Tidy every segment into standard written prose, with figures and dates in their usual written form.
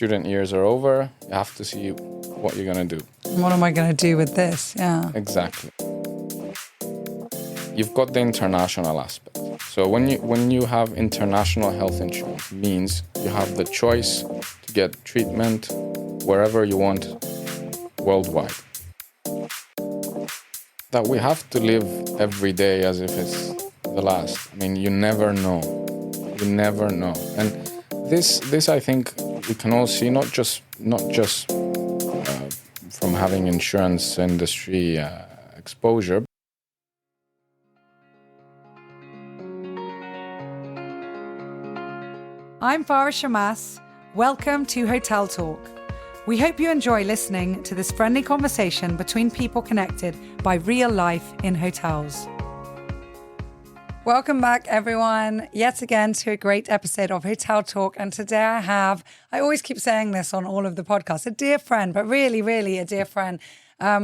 student years are over. You have to see what you're going to do. What am I going to do with this? Yeah. Exactly. You've got the international aspect. So when you have international health insurance, means you have the choice to get treatment wherever you want worldwide. That we have to live every day as if it's the last. I mean, you never know. You never know. And this I think we can all see, not just from having insurance industry exposure. I'm Farah Shammas. Welcome to Hotel Talk. We hope you enjoy listening to this friendly conversation between people connected by real life in hotels. Welcome back, everyone, yet again to a great episode of Hotel Talk. And today I always keep saying this on all of the podcasts, a dear friend, but really, really a dear friend.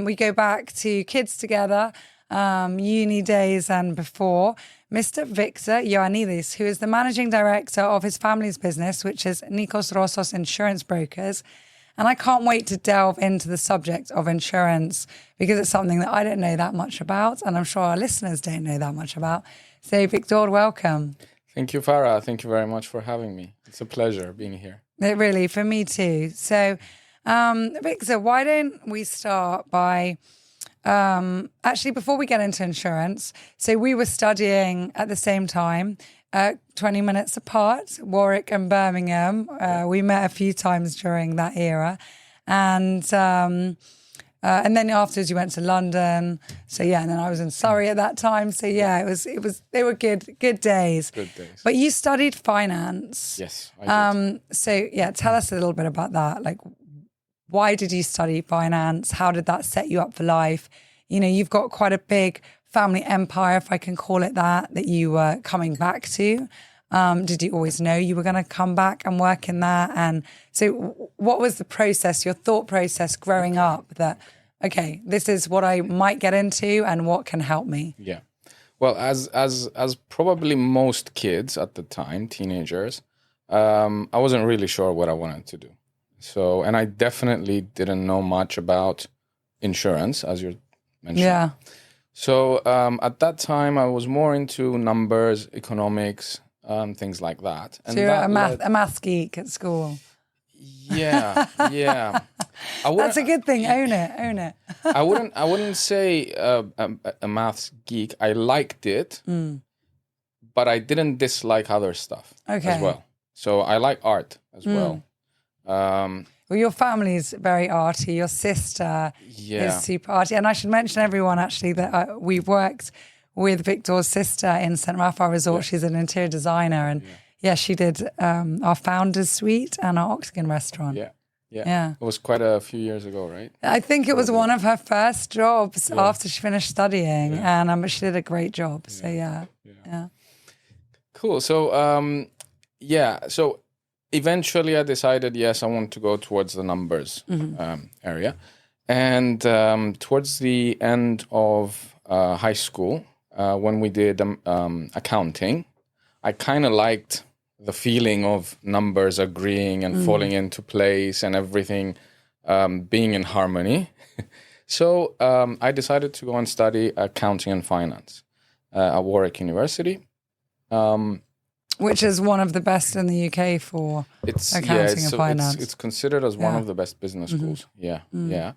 We go back to kids together, uni days and before. Mr. Victor Ioannides, who is the managing director of his family's business, which is Nicos Rossos Insurance Brokers. And I can't wait to delve into the subject of insurance because it's something that I don't know that much about, and I'm sure our listeners don't know that much about. So, Victor, welcome. Thank you, Farah. Thank you very much for having me. It's a pleasure being here. It really, for me too. So, Victor, why don't we start by... actually, before we get into insurance, so we were studying at the same time, 20 minutes apart, Warwick and Birmingham. We met a few times during that era. And then afterwards you went to London. So yeah, and then I was in Surrey at that time. So yeah, they were good days. Good days. But you studied finance. Yes, I did. So yeah, tell us a little bit about that. Like, why did you study finance? How did that set you up for life? You know, you've got quite a big family empire, if I can call it that you were coming back to. Did you always know you were going to come back and work in that? And so what was the process, your thought process growing up that, okay, this is what I might get into and what can help me? Yeah. Well, as probably most kids at the time, teenagers, I wasn't really sure what I wanted to do. So, and I definitely didn't know much about insurance, as you're mentioning. Yeah. So at that time, I was more into numbers, economics, things like that. And so you're a math geek at school. Yeah, yeah. That's a good thing. Own it. I wouldn't say a maths geek. I liked it, but I didn't dislike other stuff as well. So I like art as well. Well, your family's very arty. Your sister is super arty. And I should mention everyone, actually, that we've worked with Victor's sister in St. Raphael Resort. She's an interior designer. And she did our Founders Suite and our Octagon restaurant. Yeah. It was quite a few years ago, right? I think it was one of her first jobs after she finished studying. And she did a great job. So, yeah. Cool. So, So eventually I decided, yes, I want to go towards the numbers area. And towards the end of high school, when we did accounting, I kind of liked the feeling of numbers agreeing and falling into place and everything being in harmony. So I decided to go and study accounting and finance at Warwick University. Which is one of the best in the UK for accounting and finance. It's considered as one of the best business schools. Yeah.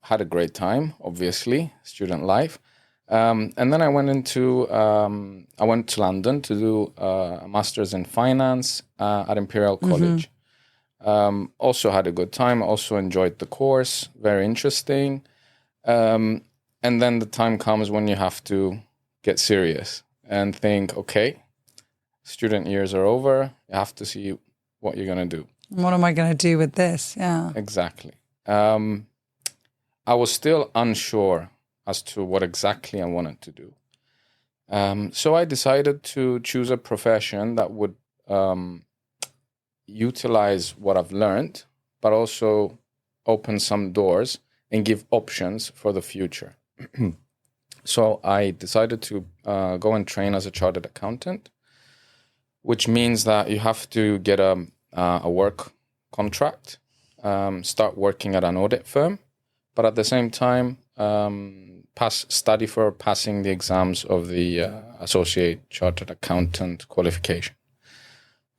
Had a great time, obviously, student life. And then I went to London to do a master's in finance at Imperial College. Also had a good time. Also enjoyed the course. Very interesting. And then the time comes when you have to get serious and think, okay, student years are over. You have to see what you're going to do. What am I going to do with this? Yeah. Exactly. I was still unsure as to what exactly I wanted to do. So I decided to choose a profession that would utilize what I've learned, but also open some doors and give options for the future. So I decided to go and train as a chartered accountant, which means that you have to get a a work contract, start working at an audit firm, but at the same time, study for passing the exams of the Associate Chartered Accountant qualification.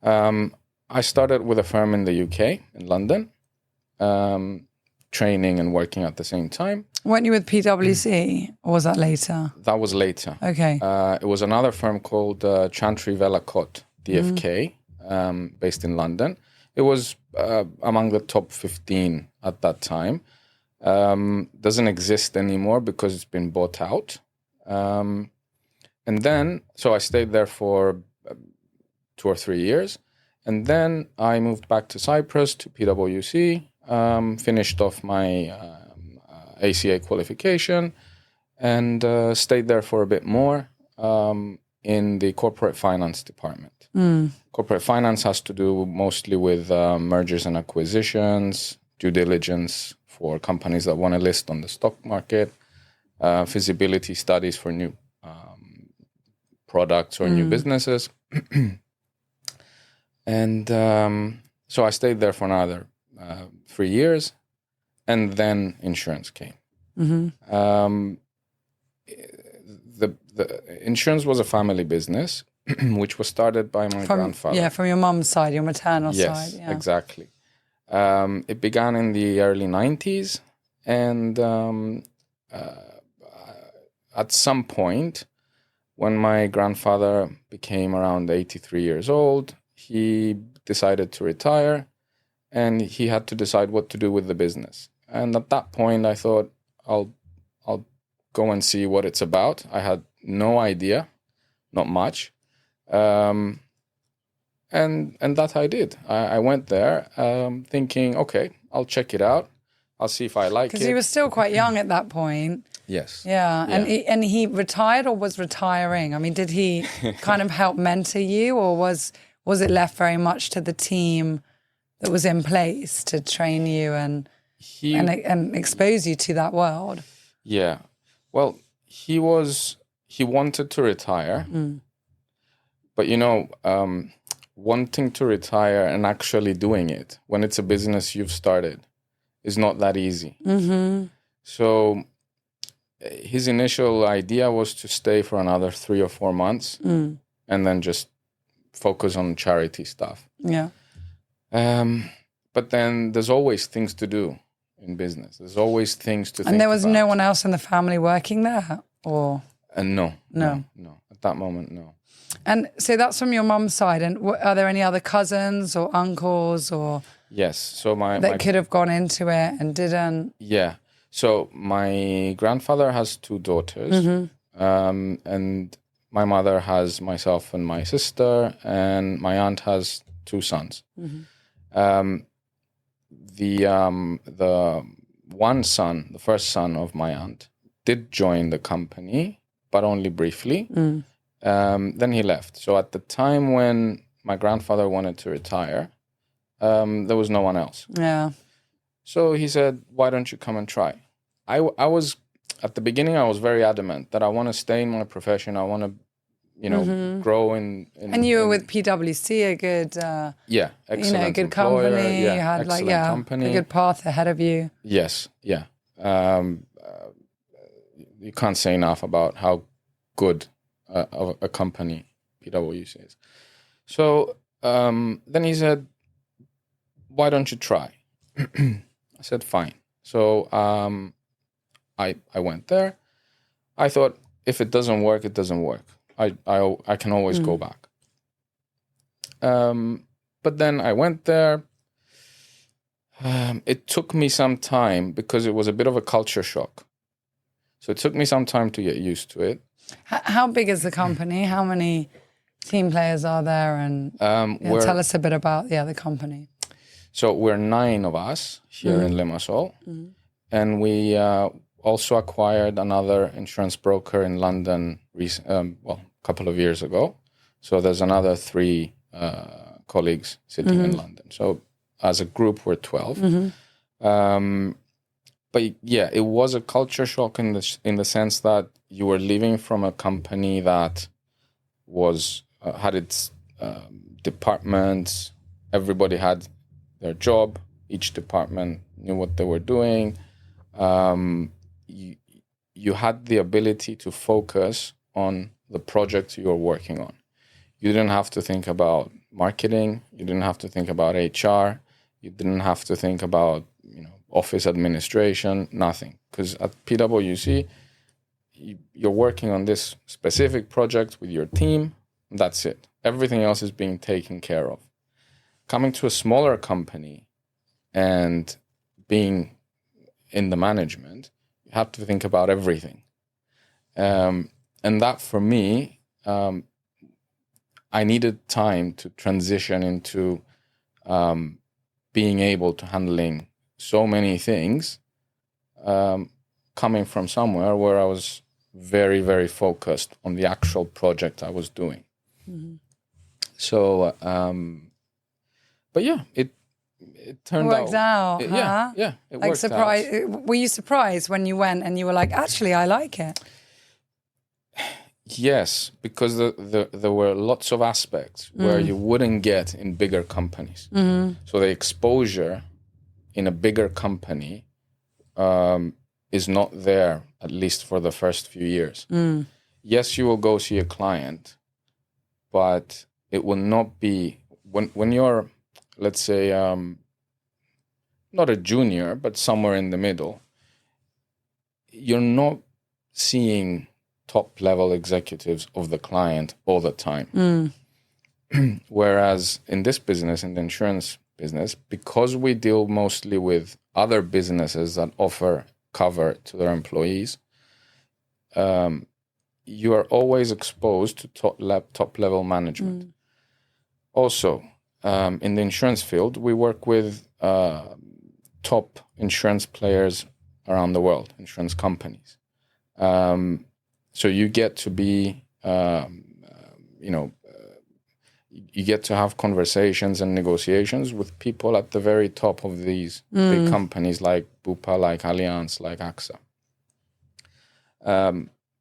I started with a firm in the UK, in London, training and working at the same time. Weren't you with PwC, or was that later? That was later. Okay. It was another firm called Chantry Vellacott, DFK, based in London. It was among the top 15 at that time. Doesn't exist anymore because it's been bought out. And then, so I stayed there for 2 or 3 years. And then I moved back to Cyprus, to PwC, finished off my ACA qualification, and stayed there for a bit more in the corporate finance department. Corporate finance has to do mostly with mergers and acquisitions, due diligence for companies that want to list on the stock market, feasibility studies for new products or new businesses. And so I stayed there for another 3 years, and then insurance came. The insurance was a family business, which was started by my grandfather. Yeah, from your mum's side, your maternal side. Yes, Yeah. exactly. It began in the early 90s, and at some point, when my grandfather became around 83 years old, he decided to retire, and he had to decide what to do with the business. And at that point, I thought, I'll go and see what it's about. I had no idea, not much. And that I did. I went there thinking, okay, I'll check it out. I'll see if I like it. Because he was still quite young at that point. Yes. Yeah. And he retired or was retiring? I mean, did he kind of help mentor you, or was it left very much to the team that was in place to train you and expose you to that world? Yeah. Well, he wanted to retire, but wanting to retire and actually doing it when it's a business you've started is not that easy. So his initial idea was to stay for another 3 or 4 months and then just focus on charity stuff. Yeah. But then there's always things to do in business. There's always things to think about. And there was no one else in the family working there? Or No. At that moment, no. And so that's from your mum's side. And are there any other cousins or uncles or Yes. So my could have gone into it and didn't? Yeah. So my grandfather has 2 daughters, and my mother has myself and my sister, and my aunt has 2 sons. The one son, the first son of my aunt, did join the company, but only briefly. Then he left. So at the time when my grandfather wanted to retire, there was no one else. Yeah. So he said, why don't you come and try? I was, at the beginning, I was very adamant that I want to stay in my profession. I want to, grow in. And you were with PwC, a good, excellent a good employer, company. You had company. a good path ahead of you. Yes, yeah. You can't say enough about how good of a company PwC is. So then he said, why don't you try? I said, fine. So I went there. I thought, if it doesn't work, it doesn't work. I can always go back. But then I went there. It took me some time because it was a bit of a culture shock. So it took me some time to get used to it. How big is the company? How many team players are there? And tell us a bit about the company. So we're 9 of us here in Limassol. And we also acquired another insurance broker in London a couple of years ago. So there's another 3 colleagues sitting in London. So as a group, we're 12. But yeah, it was a culture shock in the sense that you were leaving from a company that was had its departments, everybody had their job. Each department knew what they were doing. You had the ability to focus on the project you were working on. You didn't have to think about marketing. You didn't have to think about HR. You didn't have to think about office administration. Nothing, because at PwC, you're working on this specific project with your team. That's it. Everything else is being taken care of. Coming to a smaller company and being in the management, you have to think about everything. And that for me, I needed time to transition into being able to handling so many things, coming from somewhere where I was very, very focused on the actual project I was doing. Mm-hmm. So, but yeah, it turned out. Worked out. It like worked out. Were you surprised when you went and you were like, actually, I like it? Yes, because there were lots of aspects where you wouldn't get in bigger companies. Mm-hmm. So the exposure in a bigger company is not there, at least for the first few years. Mm. Yes, you will go see a client, but it will not be when you're, let's say, not a junior, but somewhere in the middle. You're not seeing top level executives of the client all the time. Whereas in this business, in the insurance business, because we deal mostly with other businesses that offer cover to their employees, you are always exposed to top level management. Also, in the insurance field, we work with top insurance players around the world, insurance companies. So you get to be, you get to have conversations and negotiations with people at the very top of these big companies like Bupa, like Allianz, like AXA.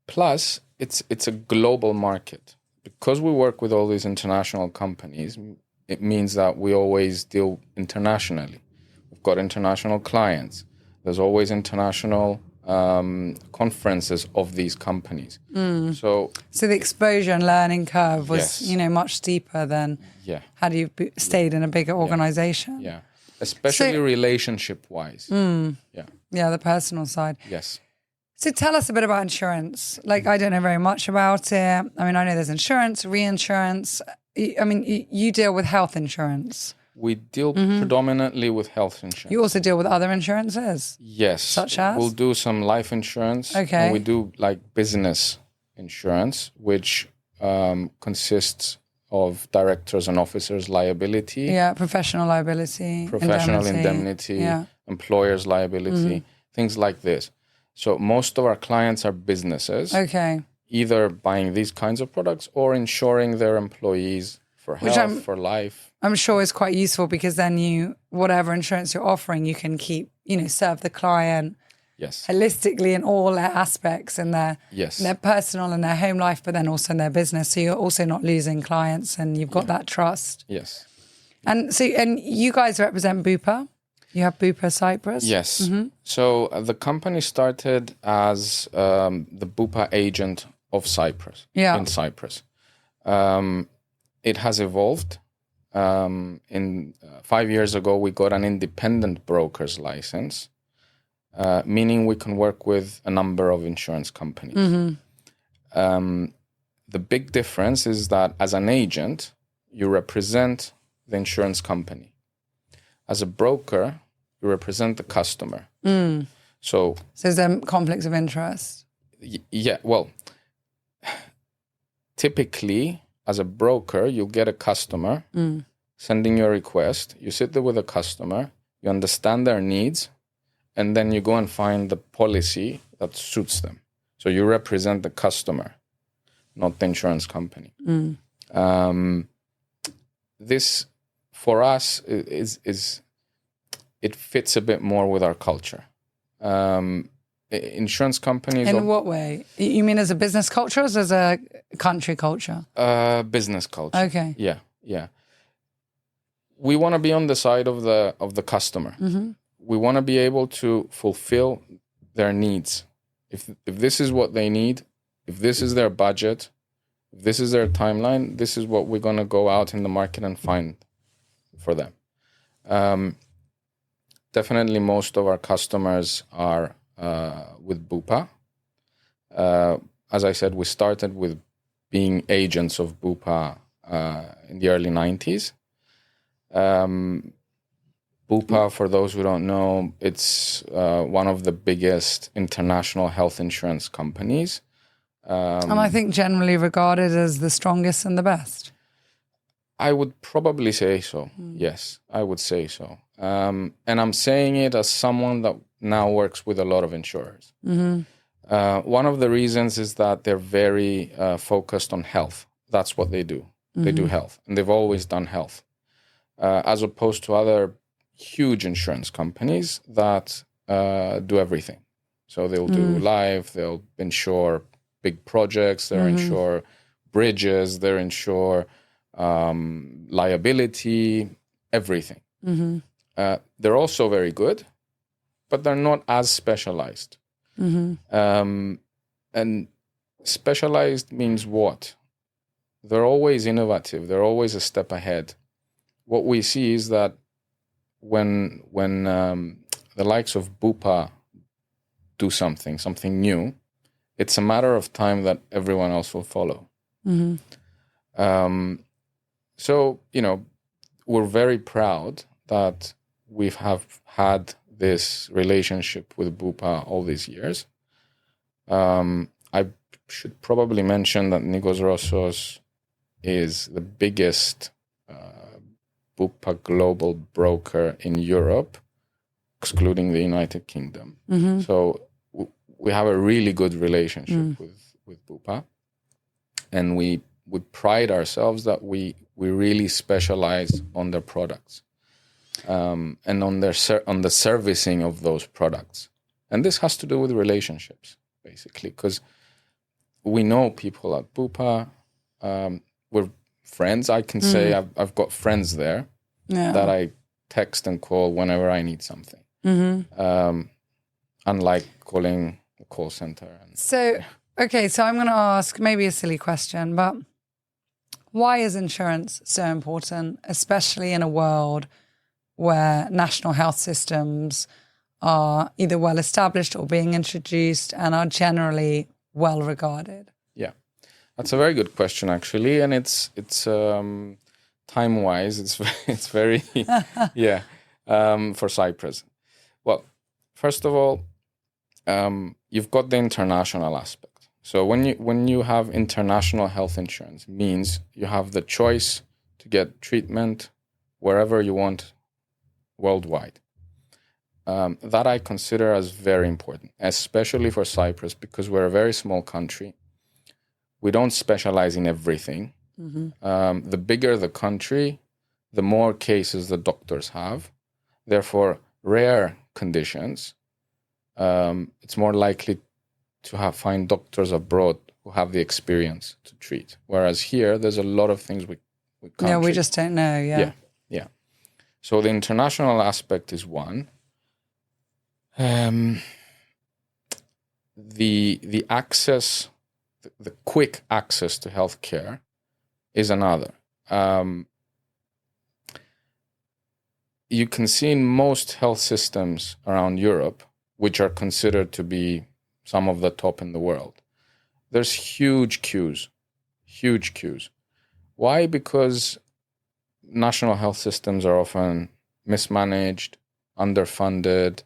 Plus, it's a global market. Because we work with all these international companies, it means that we always deal internationally. We've got international clients. There's always international conferences of these companies. So the exposure and learning curve was, much steeper than had you stayed in a bigger organization. Yeah, especially relationship-wise. Yeah, the personal side. Yes. So tell us a bit about insurance. Like, I don't know very much about it. I mean, I know there's insurance, reinsurance. I mean, you deal with health insurance. We deal predominantly with health insurance. You also deal with other insurances? Yes. Such as? We'll do some life insurance. Okay. And we do like business insurance, which consists of directors and officers liability. Yeah, professional liability. Professional indemnity, employer's liability, things like this. So most of our clients are businesses. Okay. Either buying these kinds of products or insuring their employees for health, for life. I'm sure is quite useful because then whatever insurance you're offering, you can keep, serve the client holistically in all their aspects in their personal and their home life, but then also in their business. So you're also not losing clients and you've got that trust. Yes. And so, and you guys represent Bupa? You have Bupa Cyprus? Yes. Mm-hmm. So the company started as the Bupa agent of Cyprus, in Cyprus. It has evolved. 5 years ago, we got an independent broker's license, meaning we can work with a number of insurance companies. The big difference is that as an agent, you represent the insurance company. As a broker, you represent the customer. So is there conflicts of interest? Well, typically, as a broker, you'll get a customer sending you a request. You sit there with a customer, you understand their needs, and then you go and find the policy that suits them. So you represent the customer, not the insurance company. This, for us, is it fits a bit more with our culture. Insurance companies... In what way? You mean as a business culture or as a country culture? Business culture. Okay. Yeah. we want to be on the side of the customer. We want to be able to fulfill their needs. If this is what they need, if this is their budget, if this is their timeline, this is what we're going to go out in the market and find for them. Definitely most of our customers are with Bupa. As I said, we started with being agents of Bupa in the early 90s. Bupa, for those who don't know, it's one of the biggest international health insurance companies. And I think generally regarded as the strongest and the best. I would probably say so. Yes, I would say so. And I'm saying it as someone that now works with a lot of insurers. One of the reasons is that they're very focused on health. That's what they do. They do health, and they've always done health, as opposed to other huge insurance companies that do everything. So they'll do life, they'll insure big projects, they'll insure bridges, they'll insure liability, everything. They're also very good, but they're not as specialized. And specialized means what? They're always innovative. They're always a step ahead. What we see is that when the likes of Bupa do something new, it's a matter of time that everyone else will follow. So, we're very proud that we have had this relationship with Bupa all these years. I should probably mention that Nicos Rossos is the biggest Bupa global broker in Europe, excluding the United Kingdom. So we have a really good relationship with Bupa, and we pride ourselves that we really specialize on their products and on the servicing of those products. And this has to do with relationships, basically, because we know people at Bupa. We're friends. I can say I've got friends there that I text and call whenever I need something. Unlike calling the call center. So I'm going to ask maybe a silly question, but why is insurance so important, especially in a world where national health systems are either well established or being introduced and are generally well regarded? Yeah, that's a very good question, actually, and it's time wise, it's very for Cyprus. Well, first of all, you've got the international aspect. So when you have international health insurance, means you have the choice to get treatment wherever you want worldwide. That I consider as very important, especially for Cyprus, because we're a very small country. We don't specialize in everything. The bigger the country, the more cases the doctors have. Therefore, rare conditions, it's more likely to find doctors abroad who have the experience to treat. Whereas here, there's a lot of things we can't treat. We just don't know, Yeah. So the international aspect is one. The access, the quick access to healthcare is another. You can see in most health systems around Europe, which are considered to be some of the top in the world, there's huge queues. Why? Because national health systems are often mismanaged, underfunded.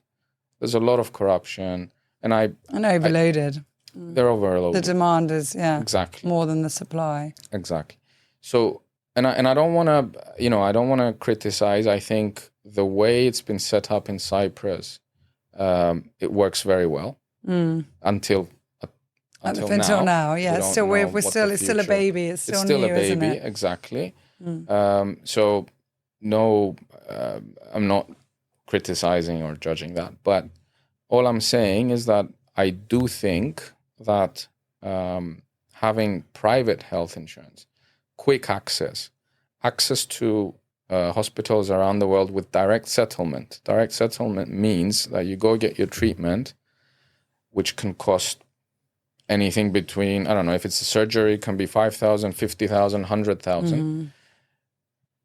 There's a lot of corruption, and overloaded. They're overloaded. The demand is exactly more than the supply. Exactly. So, and I don't want to, I don't want to criticize. I think the way it's been set up in Cyprus, it works very well until now. Yeah, it's still it's still a baby. It's still new, a baby, isn't it? Exactly. So no, I'm not criticizing or judging that, but all I'm saying is that I do think that having private health insurance, quick access to hospitals around the world with direct settlement. Direct settlement means that you go get your treatment, which can cost anything between, I don't know, if it's a surgery, it can be 5,000, 50,000, 100,000.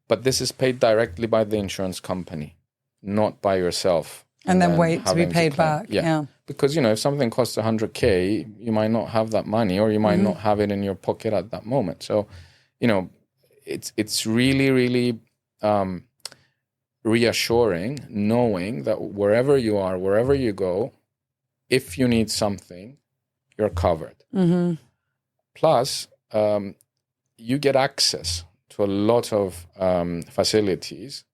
But this is paid directly by the insurance company, not by yourself. And then wait to be paid back. Yeah. Because, if something costs 100K, you might not have that money, or you might not have it in your pocket at that moment. So, it's really, really reassuring knowing that wherever you are, wherever you go, if you need something, you're covered. Plus, you get access to a lot of facilities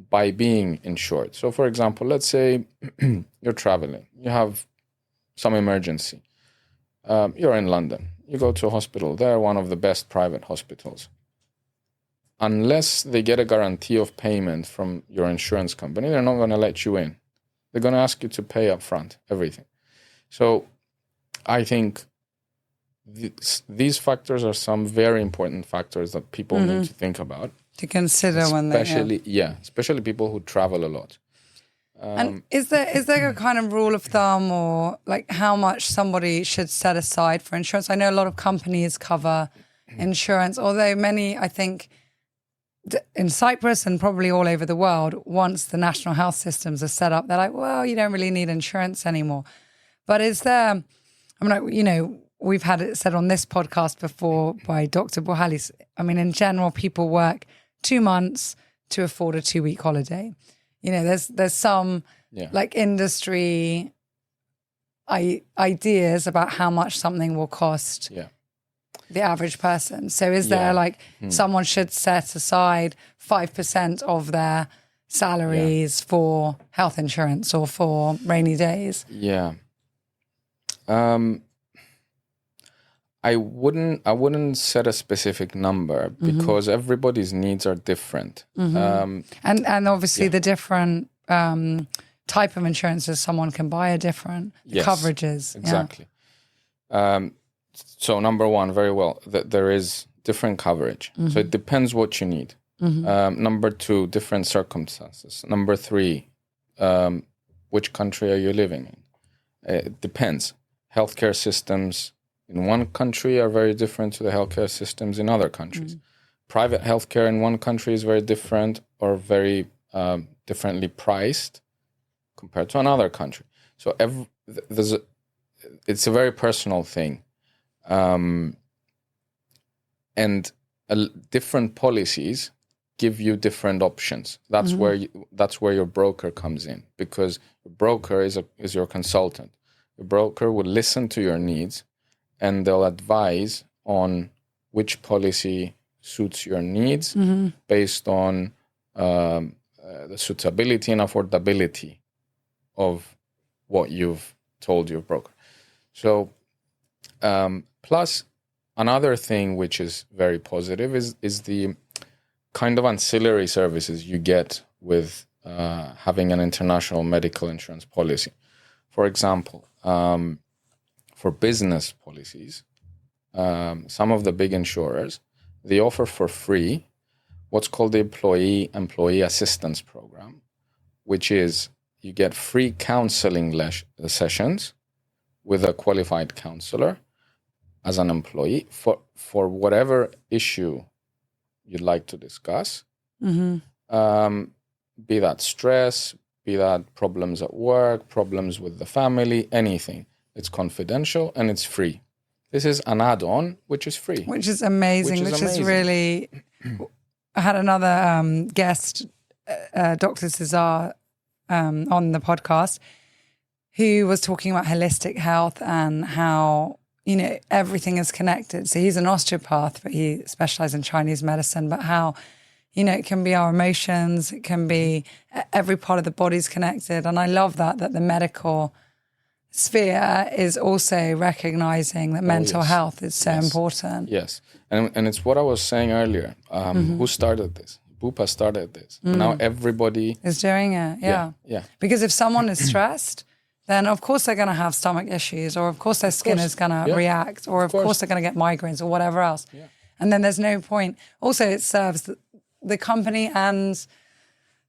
by being insured. So, for example, let's say you're traveling, you have some emergency. You're in London, you go to a hospital, they're one of the best private hospitals. Unless they get a guarantee of payment from your insurance company, they're not going to let you in. They're going to ask you to pay up front, everything. So I think these factors are some very important factors that people need to think about. To consider when they... Especially people who travel a lot. And is there a kind of rule of thumb, or like how much somebody should set aside for insurance? I know a lot of companies cover insurance, although many, I think, in Cyprus and probably all over the world, once the national health systems are set up, they're like, well, you don't really need insurance anymore. But is there, we've had it said on this podcast before by Dr. Bohalis, in general, people work 2 months to afford a 2-week holiday. There's some like industry ideas about how much something will cost the average person. So is there someone should set aside 5% of their salaries for health insurance or for rainy days? Yeah. I wouldn't set a specific number because everybody's needs are different. And obviously the different type of insurances someone can buy are different. The coverages. Exactly. So number one, very well, there is different coverage. So it depends what you need. Number two, different circumstances. Number three, which country are you living in? It depends. Healthcare systems in one country are very different to the healthcare systems in other countries. Private healthcare in one country is very different or very differently priced compared to another country. So it's a very personal thing. And different policies give you different options. That's where your broker comes in, because your broker is your consultant. The broker will listen to your needs and they'll advise on which policy suits your needs based on the suitability and affordability of what you've told your broker. So, plus another thing which is very positive is the kind of ancillary services you get with having an international medical insurance policy. For example, for business policies, some of the big insurers, they offer for free what's called the Employee Assistance Program, which is you get free counseling sessions with a qualified counselor as an employee for whatever issue you'd like to discuss, be that stress, be that problems at work, problems with the family, anything. It's confidential and it's free. This is an add-on, which is free. Which is amazing, which is really... I had another guest, Dr. Cesar, on the podcast, who was talking about holistic health and how, everything is connected. So he's an osteopath, but he specializes in Chinese medicine, but how, it can be our emotions, it can be every part of the body's connected. And I love that the medical sphere is also recognizing that mental health is so important. Yes. And it's what I was saying earlier. Who started this? Bupa started this. Now everybody is doing it. Yeah. Because if someone is stressed, then of course they're going to have stomach issues, or of course their skin is going to react, or of course they're going to get migraines or whatever else. Yeah. And then there's no point. Also, it serves the company and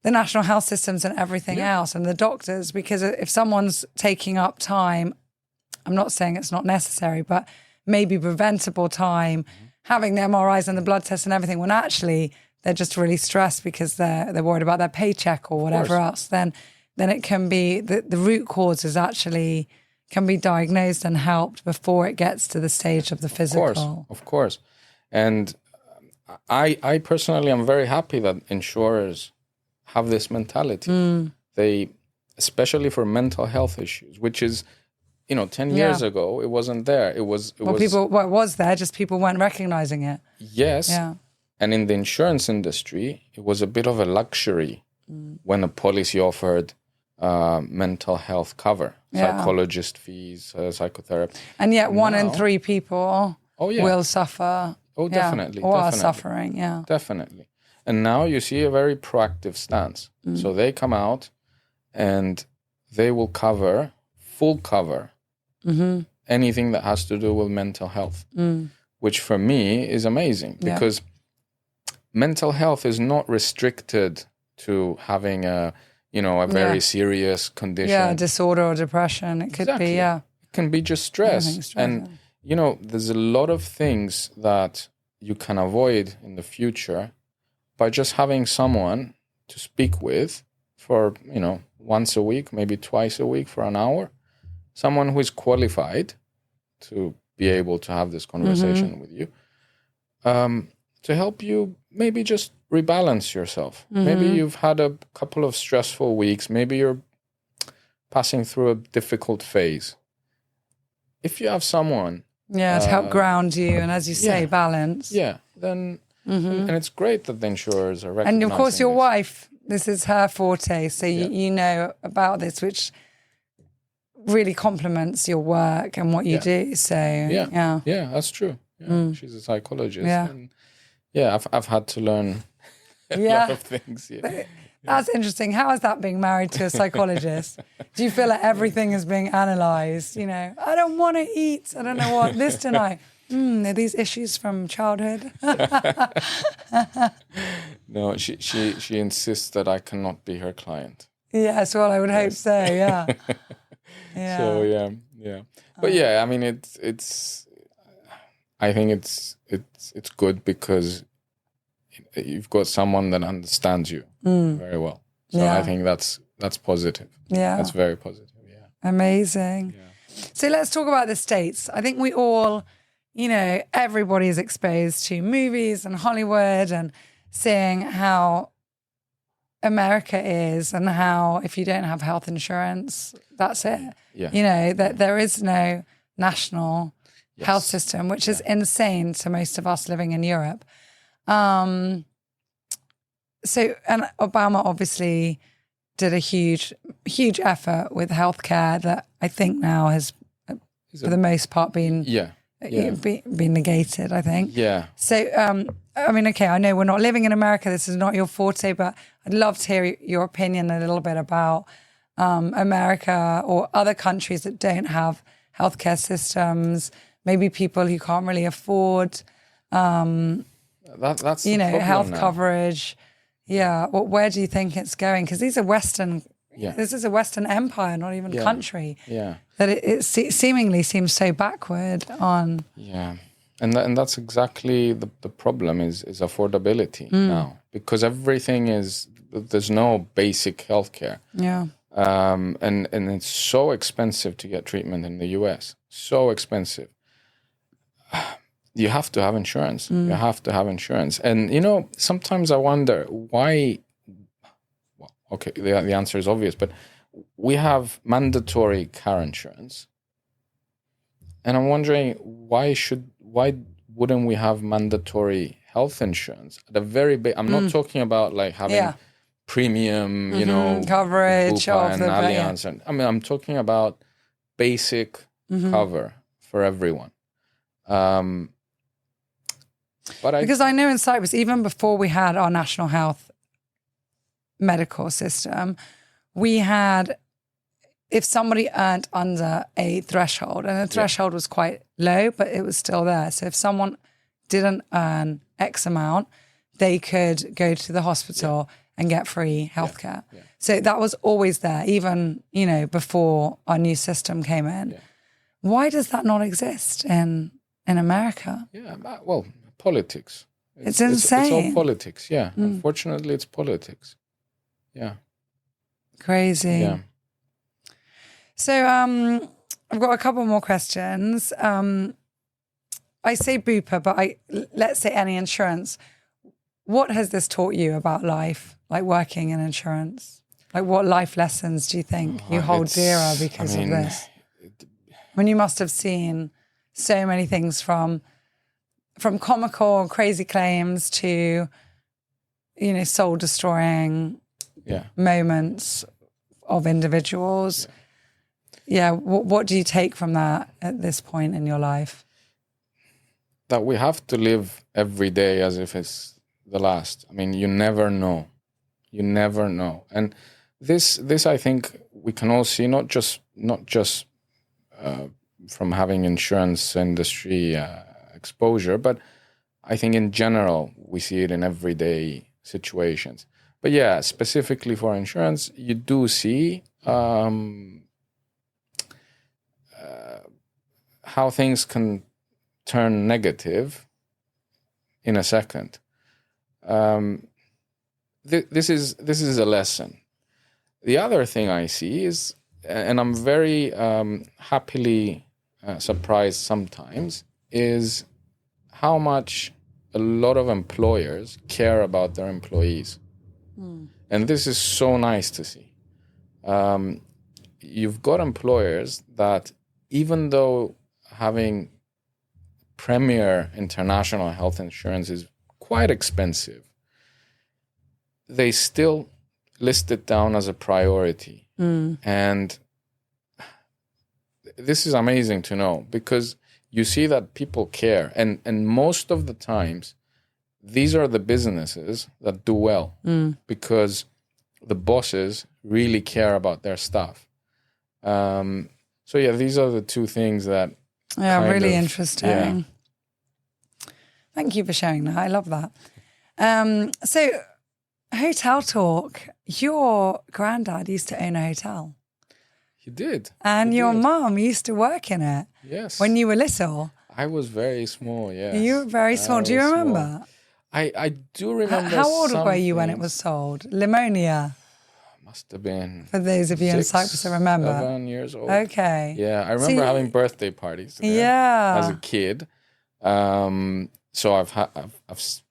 the national health systems and everything else and the doctors, because if someone's taking up time, I'm not saying it's not necessary, but maybe preventable time, having the MRIs and the blood tests and everything, when actually they're just really stressed because they're worried about their paycheck or whatever else, then it can be, the root cause is actually, can be diagnosed and helped before it gets to the stage of the physical. Of course. And I personally am very happy that insurers have this mentality. They, especially for mental health issues, which is, 10 years ago, it wasn't there. It was there, just people weren't recognizing it. Yes. Yeah. And in the insurance industry, it was a bit of a luxury when a policy offered mental health cover, psychologist fees, psychotherapy. And yet 1 in 3 people will suffer. Oh, definitely. Or are suffering, Definitely. And now you see a very proactive stance. So they come out and they will cover, full cover, anything that has to do with mental health, which for me is amazing because mental health is not restricted to having a very serious condition. Yeah, disorder or depression. It could be, It can be just stress. And, there's a lot of things that you can avoid in the future by just having someone to speak with for, once a week, maybe twice a week for an hour. Someone who is qualified to be able to have this conversation with you, to help you maybe just rebalance yourself. Maybe you've had a couple of stressful weeks. Maybe you're passing through a difficult phase. If you have someone... to help ground you and, as you say, balance. Yeah, then... And it's great that the insurers are recognizing And, of course, your this. wife, this is her forte, so you know about this, which really complements your work and what you do. So, yeah, that's true. Yeah. She's a psychologist. Yeah. And I've had to learn a lot of things. Yeah. That's interesting. How is that being married to a psychologist? Do you feel like everything is being analysed? I don't want to eat. I don't know what this tonight. Are these issues from childhood? No, she insists that I cannot be her client. Yes, well, I would hope so. Yeah. Yeah. So yeah. But I mean, it's. I think it's good because you've got someone that understands you very well. So I think that's positive. Yeah, that's very positive. Yeah, amazing. Yeah. So let's talk about the States. I think we all, everybody is exposed to movies and Hollywood and seeing how America is and how if you don't have health insurance, that's it. Yeah. That there is no national health system, which is insane to most of us living in Europe. And Obama obviously did a huge effort with healthcare that I think now has, for the most part, been negated, I think. Yeah. So, I mean, okay, I know we're not living in America. This is not your forte, but I'd love to hear your opinion a little bit about America or other countries that don't have healthcare systems, maybe people who can't really afford, that's the problem health now. Coverage. Yeah. Well, where do you think it's going? Because these are Western. Yeah. This is a Western empire, not even country. Yeah. That it seemingly seems so backward on. Yeah. And that's exactly the problem is affordability now, because everything there's no basic healthcare. Yeah. And it's so expensive to get treatment in the US. So expensive. You have to have insurance. You have to have insurance. And, sometimes I wonder why. Well, okay, the answer is obvious, but we have mandatory car insurance. And I'm wondering why wouldn't we have mandatory health insurance? At a very big, I'm not talking about like having premium, coverage Bupa of and the Allianz. And, I mean, I'm talking about basic cover for everyone. Because I know in Cyprus, even before we had our national health medical system, we had, if somebody earned under a threshold, and the threshold was quite low, but it was still there. So if someone didn't earn X amount, they could go to the hospital and get free healthcare. Yeah. So that was always there, even, before our new system came in. Yeah. Why does that not exist in America? Yeah, well, politics. It's insane. It's all politics, yeah. Unfortunately, it's politics. Yeah. Crazy. Yeah. So I've got a couple more questions. I say Bupa, but let's say any insurance. What has this taught you about life, like working in insurance? Like what life lessons do you think you hold dearer because of this? When you must have seen so many things from comical, crazy claims to, soul destroying moments of individuals. Yeah. What do you take from that at this point in your life? That we have to live every day as if it's the last. I mean, you never know. You never know. And this I think we can all see, not just from having insurance industry exposure, but I think in general we see it in everyday situations. But yeah, specifically for insurance, you do see how things can turn negative in a second. This is a lesson. The other thing I see is, and I'm very happily surprised sometimes, is how much a lot of employers care about their employees. And this is so nice to see. You've got employers that, even though having premier international health insurance is quite expensive, they still list it down as a priority. And this is amazing to know, because you see that people care. And most of the times, these are the businesses that do well because the bosses really care about their staff. So yeah, these are the two things that really interesting. Yeah. Thank you for sharing that. I love that. So Hotel Talk, your granddad used to own a hotel. He did. And your mum used to work in it. Yes. When you were little. I was very small, yes. You were very small. Do you remember? I do remember. How old were you when it was sold? Limonia. Must have been. For those of you in Cyprus that remember. 7 years old. Okay. Yeah, I remember having birthday parties there as a kid. So I've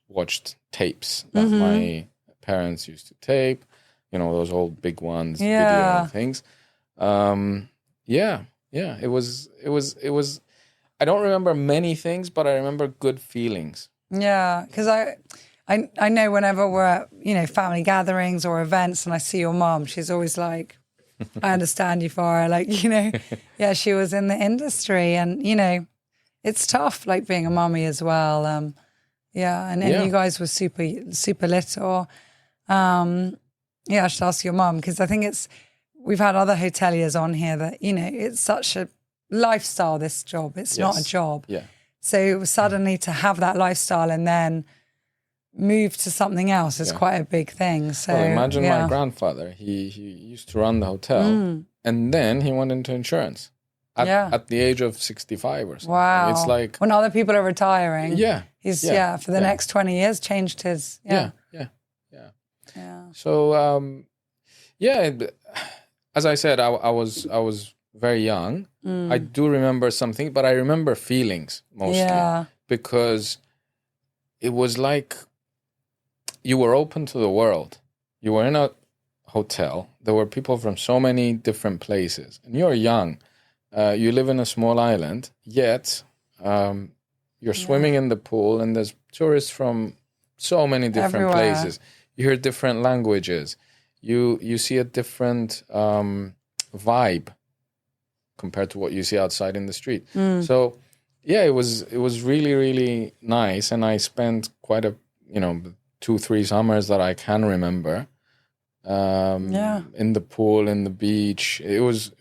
watched tapes that my parents used to tape, those old big ones, video and things. It was. I don't remember many things, but I remember good feelings. Yeah, because I know whenever we're at, family gatherings or events and I see your mom, she's always like, I understand you, Farah. Like, she was in the industry and, it's tough, like being a mummy as well. And you guys were super, super little. I should ask your mum, because I think we've had other hoteliers on here that, it's such a lifestyle, this job. It's not a job. Yeah. So suddenly to have that lifestyle and then move to something else is quite a big thing. So imagine my grandfather. He used to run the hotel and then he went into insurance at the age of 65 or something. Wow. It's like when other people are retiring. Yeah. He's for the next 20 years changed his Yeah. So as I said, I was very young. I do remember something, but I remember feelings mostly because it was like you were open to the world. You were in a hotel. There were people from so many different places, and you're young. You live in a small island, yet you're swimming in the pool, and there's tourists from so many different places. You hear different languages. You see a different vibe compared to what you see outside in the street. So it was really, really nice, and I spent quite 2-3 summers that I can remember in the pool, in the beach. It was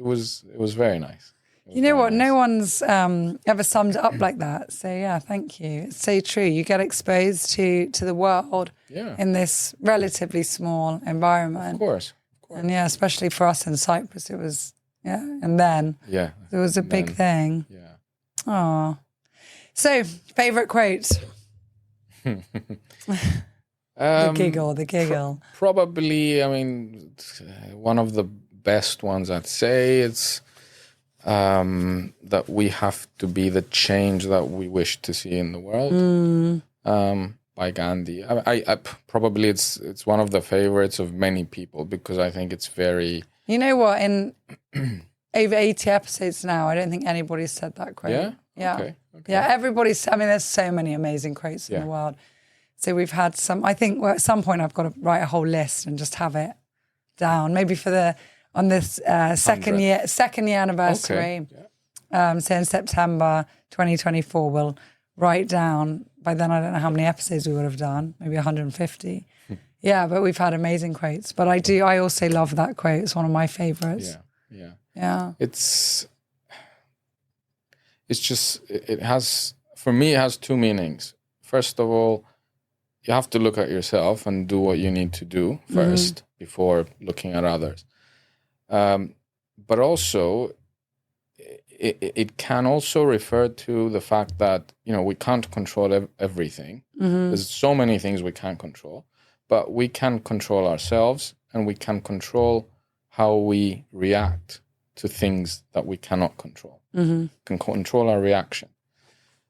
very nice. You know what? No one's ever summed it up like that. So yeah, thank you. It's so true. You get exposed to the world in this relatively small environment. Of course. And yeah, especially for us in Cyprus, it was, and then it was a big thing. Yeah. Oh. So, favourite quote? The giggle. Probably, I mean, one of the best ones I'd say it's that we have to be the change that we wish to see in the world. By Gandhi. I probably it's one of the favorites of many people because I think it's very. You know what? In over 80 episodes now, I don't think anybody's said that quote. Yeah. Yeah. Okay. Yeah. Everybody's. I mean, there's so many amazing quotes in the world. So we've had some. I think at some point I've got to write a whole list and just have it down. Maybe on this second year anniversary. Okay. Yeah. So in September 2024, we'll write down. By then, I don't know how many episodes we would have done. Maybe 150. Yeah, but we've had amazing quotes. But I also love that quote. It's one of my favorites. Yeah. It's just, for me, it has two meanings. First of all, you have to look at yourself and do what you need to do first before looking at others. But also, it can also refer to the fact that, we can't control everything. There's so many things we can't control, but we can control ourselves and we can control how we react to things that we cannot control. Can control our reaction.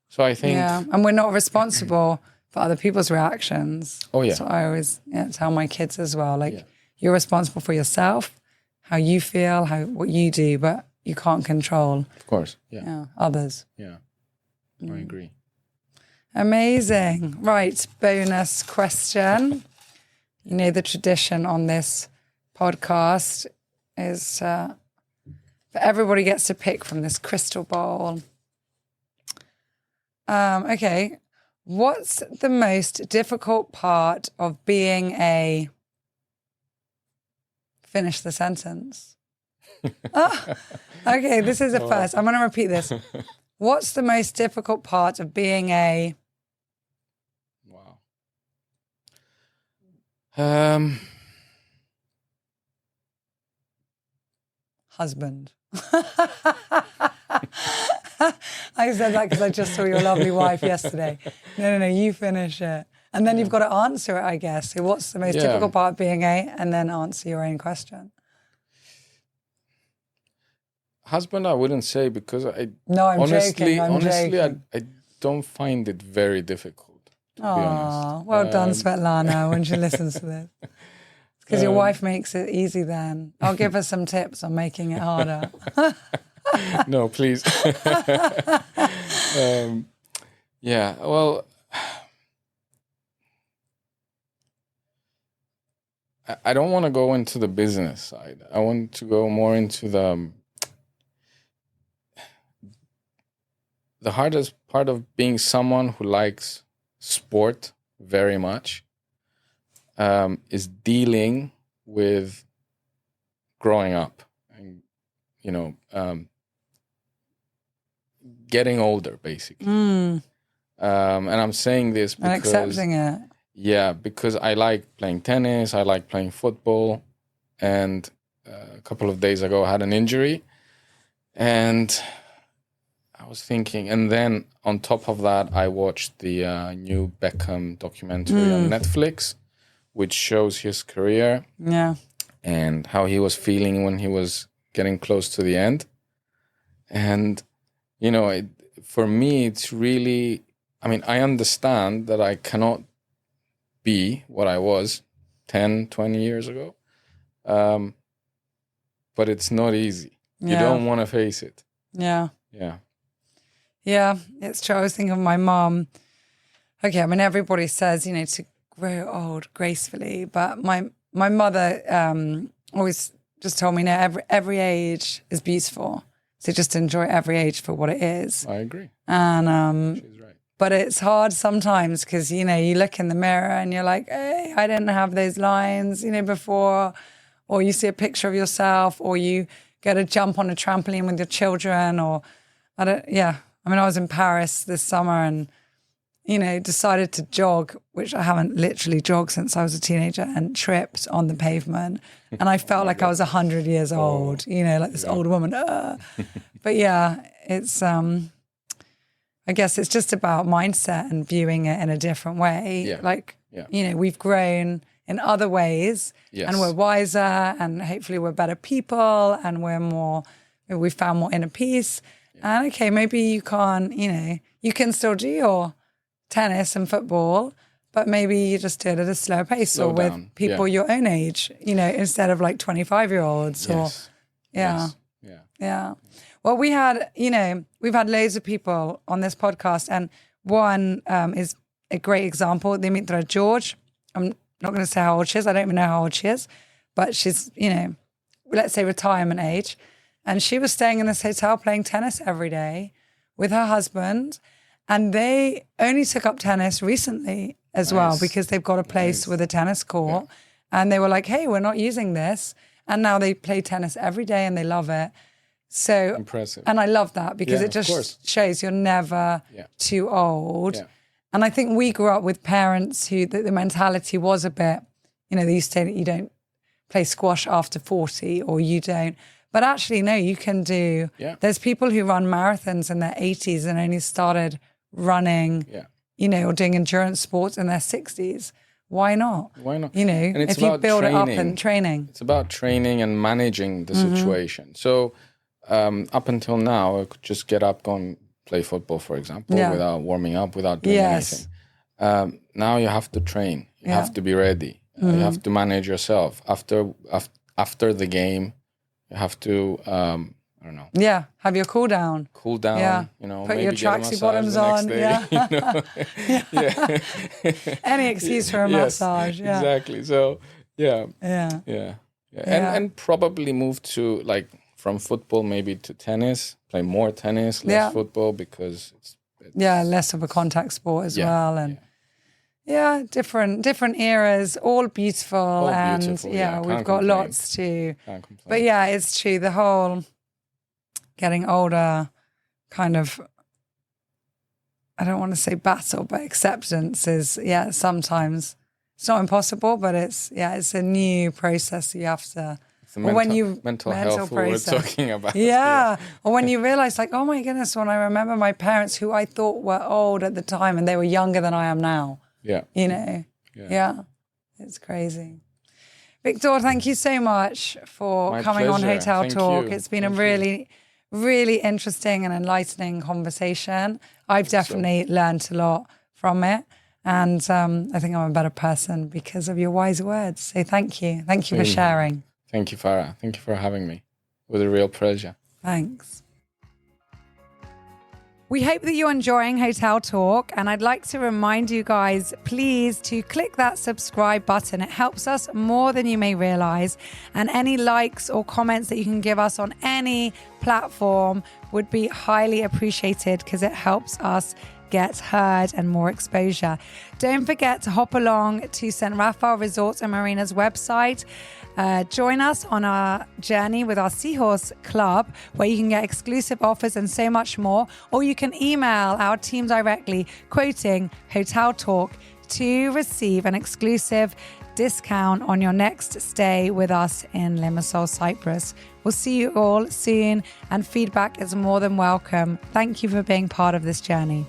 So I think... Yeah, and we're not responsible for other people's reactions. Oh, yeah. So I always tell my kids as well, you're responsible for yourself, how you feel, what you do, but you can't control. Of course, yeah. Others. Yeah, I agree. Amazing. Right, bonus question. You know, the tradition on this podcast is that everybody gets to pick from this crystal bowl. Okay. What's the most difficult part of being a... Finish the sentence. Okay, this is a first. I'm going to repeat this. What's the most difficult part of being a... Wow. Husband. I said that because I just saw your lovely wife yesterday. No, you finish it. And then you've got to answer it, I guess. So what's the most difficult part of being a... And then answer your own question. Husband, I wouldn't say because joking. Honestly, I don't find it very difficult, to be honest. Well done, Svetlana, when she listens to this. Because your wife makes it easy then. I'll give her some tips on making it harder. No, please. Well, I don't want to go into the business side. I want to go more into the hardest part of being someone who likes sport very much is dealing with growing up and, getting older, basically. And I'm saying this because... And accepting it. Yeah, because I like playing tennis, I like playing football, and a couple of days ago I had an injury, and I was thinking, and then on top of that, I watched the new Beckham documentary on Netflix, which shows his career and how he was feeling when he was getting close to the end. And, for me, it's really, I understand that I cannot be what I was 10, 20 years ago. But it's not easy. You don't want to face it. Yeah. Yeah. Yeah, it's true. I was thinking of my mom. Okay, everybody says, to grow old gracefully. But my mother always just told me, every age is beautiful. So just enjoy every age for what it is. I agree. And she's right. But it's hard sometimes because, you look in the mirror and you're like, hey, I didn't have those lines, before. Or you see a picture of yourself or you go to jump on a trampoline with your children, or I was in Paris this summer and, decided to jog, which I haven't literally jogged since I was a teenager, and tripped on the pavement. And I felt like I was 100 years old, like this old woman. But yeah, it's, I guess it's just about mindset and viewing it in a different way. Yeah. Like, we've grown in other ways, and we're wiser, and hopefully we're better people, and we found more inner peace. Yeah. And okay, maybe you can't, you can still do your tennis and football, but maybe you just do it at a slower pace or with people your own age, instead of like 25-year-olds Yeah. Well, we've had loads of people on this podcast, and one is a great example. Dimitra George. I'm not going to say how old she is. I don't even know how old she is, but she's, let's say retirement age. And she was staying in this hotel playing tennis every day with her husband. And they only took up tennis recently as well, because they've got a place with a tennis court. Yeah. And they were like, hey, we're not using this. And now they play tennis every day and they love it. So impressive. And I love that, because it just shows you're never too old. Yeah. And I think we grew up with parents who the mentality was a bit, they used to say that you don't play squash after 40, or you don't. But actually, no, you can do. Yeah. There's people who run marathons in their 80s and only started running, or doing endurance sports in their 60s. Why not? Why not? And it's if you build it up and training. It's about training and managing the situation. So up until now, I could just get up, go and play football, for example, without warming up, without doing anything. Now you have to train. You have to be ready. You have to manage yourself. After the game, you have to, I don't know. Yeah, have your cool down. Cool down, yeah. Put maybe your tracksuit bottoms on. Any excuse for a massage. Yeah. Exactly. So, yeah. And probably move to, like, from football maybe to tennis, play more tennis, less football, because it's less of a contact sport as well. And different eras, all beautiful. We've got lots to. But it's true. The whole getting older kind of, I don't want to say battle, but acceptance is, sometimes it's not impossible, but it's a new process you have to. Mental health process. We're talking about. Or when you realize, like, oh my goodness, when I remember my parents who I thought were old at the time and they were younger than I am now. It's crazy. Victor, thank you so much for coming on Hotel Talk. It's been a really, really interesting and enlightening conversation. I've definitely learned a lot from it. And I think I'm a better person because of your wise words. So thank you. Thank you for sharing. Thank you, Farah. Thank you for having me. It was a real pleasure. Thanks. We hope that you're enjoying Hotel Talk, and I'd like to remind you guys, please, to click that subscribe button. It helps us more than you may realize, and any likes or comments that you can give us on any platform would be highly appreciated, because it helps us get heard and more exposure. Don't forget to hop along to St. Raphael Resorts and Marinas website. Join us on our journey with our Seahorse Club, where you can get exclusive offers and so much more. Or you can email our team directly, quoting Hotel Talk, to receive an exclusive discount on your next stay with us in Limassol, Cyprus. We'll see you all soon, and feedback is more than welcome. Thank you for being part of this journey.